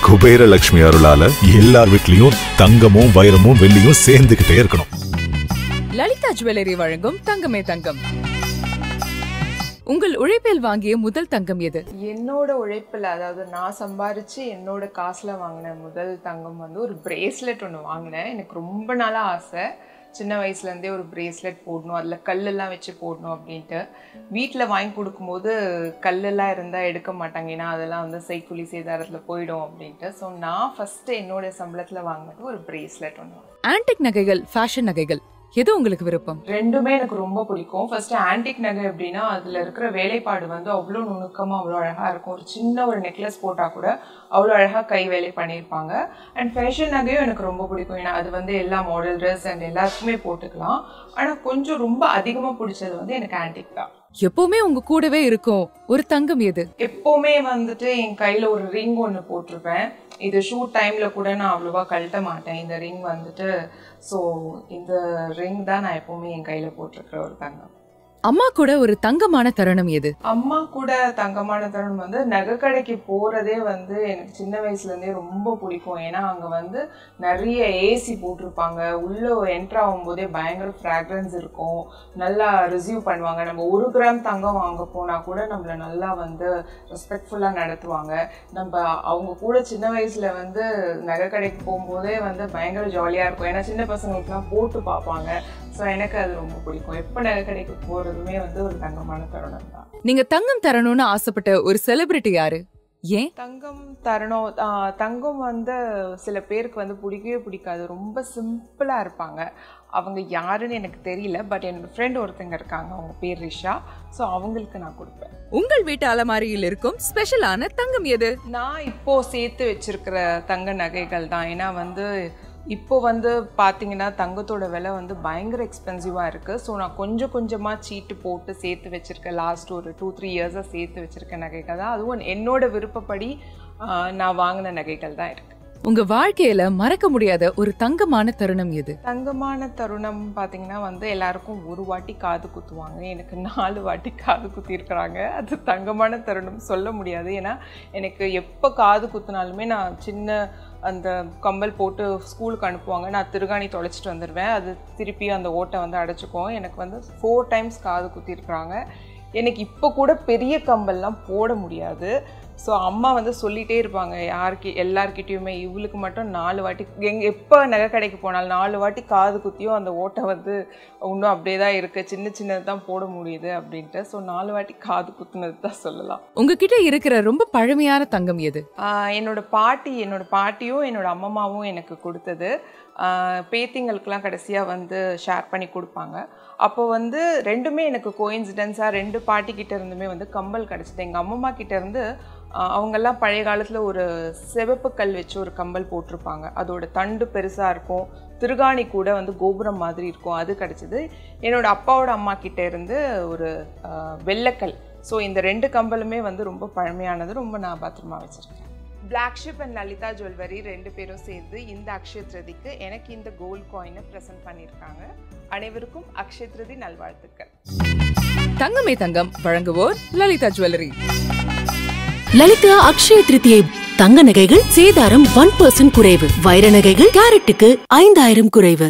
குபேர லட்சுமி அருளால எல்லார் வீட்லயும் தங்கமும் வைரமும் வெள்ளியும் சேர்ந்துகிட்டே இருக்கணும். லலிதா ஜுவல்லரி வழங்கும் தங்கமே தங்கம். உங்கள் உழைப்பில் வாங்கிய முதல் தங்கம் எது? என்னோட உழைப்பில், அதாவது நான் சம்பாரிச்சு என்னோட காசுல வாங்கின முதல் தங்கம் வந்து ஒரு பிரேஸ்லெட் ஒன்று வாங்கினேன். எனக்கு ரொம்ப நாளா ஆசை, சின்ன வயசுலேருந்தே ஒரு பிரேஸ்லெட் போடணும், அதில் கல்லெல்லாம் வச்சு போடணும் அப்படின்ட்டு. வீட்டில் வாங்கி கொடுக்கும்போது கல்லெல்லாம் இருந்தால் எடுக்க மாட்டாங்க, ஏன்னா அதெல்லாம் வந்து செய்கூலி சேதாரத்தில் போயிடும் அப்படின்ட்டு. ஸோ நான் ஃபஸ்ட்டு என்னோட சம்பளத்தில் வாங்கினது ஒரு பிரேஸ்லெட் ஒன்று. ஆன்டிக் நகைகள், ஃபேஷன் நகைகள், எது உங்களுக்கு விருப்பம்? ரெண்டுமே எனக்கு ரொம்ப பிடிக்கும். ஃபர்ஸ்ட் ஆன்டிக் நகை அப்படின்னா அதில் இருக்கிற வேலைப்பாடு வந்து அவ்வளோ நுணுக்கமாக அவ்வளோ அழகாக இருக்கும். ஒரு சின்ன ஒரு நெக்லஸ் போட்டால் கூட அவ்வளோ அழகாக கை வேலை பண்ணியிருப்பாங்க. அண்ட் ஃபேஷன் நகையும் எனக்கு ரொம்ப பிடிக்கும், ஏன்னா அது வந்து எல்லா மாடல் ட்ரெஸ் அண்ட் எல்லாருக்குமே போட்டுக்கலாம். ஆனால் கொஞ்சம் ரொம்ப அதிகமாக பிடிச்சது வந்து எனக்கு ஆன்டிக் தான். எப்பவுமே உங்க கூடவே இருக்கும் ஒரு தங்கம் எது? எப்பவுமே வந்துட்டு என் கையில ஒரு ரிங் ஒன்று போட்டிருப்பேன். இது ஷூட் டைம்ல கூட நான் அவ்வளோவா கழட்ட மாட்டேன் இந்த ரிங் வந்துட்டு. ஸோ இந்த ரிங் தான் நான் எப்பவுமே என் கையில போட்டிருக்கிற ஒரு தங்கம். அம்மா கூட ஒரு தங்கமான தருணம் எது? அம்மா கூட தங்கமான தருணம் வந்து நகை கடைக்கு போறதே வந்து எனக்கு சின்ன வயசுல இருந்தே ரொம்ப பிடிக்கும். ஏன்னா அங்க வந்து நிறைய ஏசி போட்டிருப்பாங்க, உள்ள என்ட்ரு ஆகும் போதே பயங்கர ஃப்ராக்ரன்ஸ் இருக்கும், நல்லா ரிசீவ் பண்ணுவாங்க. நம்ம 1 கிராம் தங்கம் வாங்க போனா கூட நம்மள நல்லா வந்து ரெஸ்பெக்ட்ஃபுல்லா நடத்துவாங்க. நம்ம அவங்க கூட சின்ன வயசுல வந்து நகை கடைக்கு போகும்போதே வந்து பயங்கர ஜாலியா இருக்கும், ஏன்னா சின்ன பசங்களுக்குலாம் போட்டு பார்ப்பாங்க. ஸோ எனக்கு அது ரொம்ப பிடிக்கும். எப்போ நகை கடைக்கு போறதுமே வந்து ஒரு தங்கமான தருணம் தான். நீங்க தங்கம் தரணும்னு ஆசைப்பட்ட ஒரு செலிபிரிட்டி யாரு? ஏன் தங்கம் தரணும்? தங்கம் வந்து சில பேருக்கு வந்து பிடிக்கவே பிடிக்காது, ரொம்ப சிம்பிளா இருப்பாங்க. அவங்க யாருன்னு எனக்கு தெரியல, பட் என்னோட ஃப்ரெண்ட் ஒருத்தங்க இருக்காங்க, அவங்க பேர் ரிஷா. ஸோ அவங்களுக்கு நான் கொடுப்பேன். உங்கள் வீட்டு அலமாரியில் இருக்கும் ஸ்பெஷலான தங்கம் எது? நான் இப்போ சேர்த்து வச்சிருக்கிற தங்க நகைகள் தான். ஏன்னா வந்து இப்போ வந்து பார்த்தீங்கன்னா தங்கத்தோட விலை வந்து பயங்கர எக்ஸ்பென்சிவாக இருக்குது. ஸோ நான் கொஞ்சம் கொஞ்சமாக சீட்டு போட்டு சேர்த்து வச்சுருக்கேன். லாஸ்ட் ஒரு 2-3 இயர்ஸாக சேர்த்து வச்சுருக்க நகைகள் தான். அதுவும் என்னோட விருப்பப்படி நான் வாங்கின நகைகள் தான் இருக்குது. உங்க வாழ்க்கையில மறக்க முடியாத ஒரு தங்கமான தருணம் எது? தங்கமான தருணம் பார்த்தீங்கன்னா வந்து எல்லாருக்கும் ஒரு வாட்டி காது குத்துவாங்க, எனக்கு 4 வாட்டி காது குத்தி இருக்கிறாங்க. அது தங்கமான தருணம் சொல்ல முடியாது, ஏன்னா எனக்கு எப்போ காது குத்தினாலுமே நான் சின்ன அந்த கம்பல் போட்டு ஸ்கூலுக்கு அனுப்புவாங்க, நான் திருகாணி தொலைச்சிட்டு வந்துடுவேன், அது திருப்பி அந்த ஓட்டை வந்து அடைச்சிக்கும். எனக்கு வந்து 4 டைம்ஸ் காது குத்திருக்கிறாங்க. எனக்கு இப்போ கூட பெரிய கம்பல்லாம் போட முடியாது. ஸோ அம்மா வந்து சொல்லிகிட்டே இருப்பாங்க எல்லார்கிட்டையுமே, இவளுக்கு மட்டும் 4 வாட்டி எப்போ நகை கடைக்கு போனாலும் 4 வாட்டி காது குத்தியும் அந்த ஓட்டை வந்து இன்னும் அப்படியே தான் இருக்குது, சின்ன சின்னது தான் போட முடியுது அப்படின்ட்டு. ஸோ 4 வாட்டி காது குத்துனது தான் சொல்லலாம். உங்ககிட்ட இருக்கிற ரொம்ப பழமையான தங்கம் எது? என்னோட பாட்டியும் என்னோட அம்மம்மாவும் எனக்கு கொடுத்தது. பேத்திங்களுக்கெல்லாம் கடைசியாக வந்து ஷேர் பண்ணி கொடுப்பாங்க. அப்போ வந்து ரெண்டுமே எனக்கு கோயின்சிடென்ஸாக 2 பாட்டிக்கிட்ட இருந்துமே வந்து கம்பல் கிடச்சிது. எங்கள் அம்மம்மா கிட்டேருந்து அவங்கெல்லாம் பழைய காலத்தில் ஒரு சிவப்பு கல் வச்சு ஒரு கம்பல் போட்டிருப்பாங்க, அதோட தண்டு பெருசாக இருக்கும், திருகாணி கூட வந்து கோபுரம் மாதிரி இருக்கும், அது கிடச்சிது. என்னோட அப்பாவோட அம்மா கிட்டே இருந்து ஒரு வெள்ளைக்கல். ஸோ இந்த 2 கம்பலுமே வந்து ரொம்ப பழமையானது, ரொம்ப நான் பத்திரமா வச்சுருக்கேன். Black sheep and Lalitha jewellery 2 பேரும் சேர்ந்து இந்த அக்ஷய திருதிக்கு எனக்கு இந்த கோல்ட் காயினை ப்ரெசென்ட் பண்ணியிருக்காங்க. அனைவருக்கும் அக்ஷய திருதி நல்வாழ்த்துக்கள். தங்கமே தங்கம் வழங்குவோர் லலிதா ஜுவல்லரி. லலிதா அக்ஷய திருதியை தங்க நகைகள் சேதாரம் 1% குறைவு, வைர நகைகள் கேரட்டுக்கு 5000 குறைவு.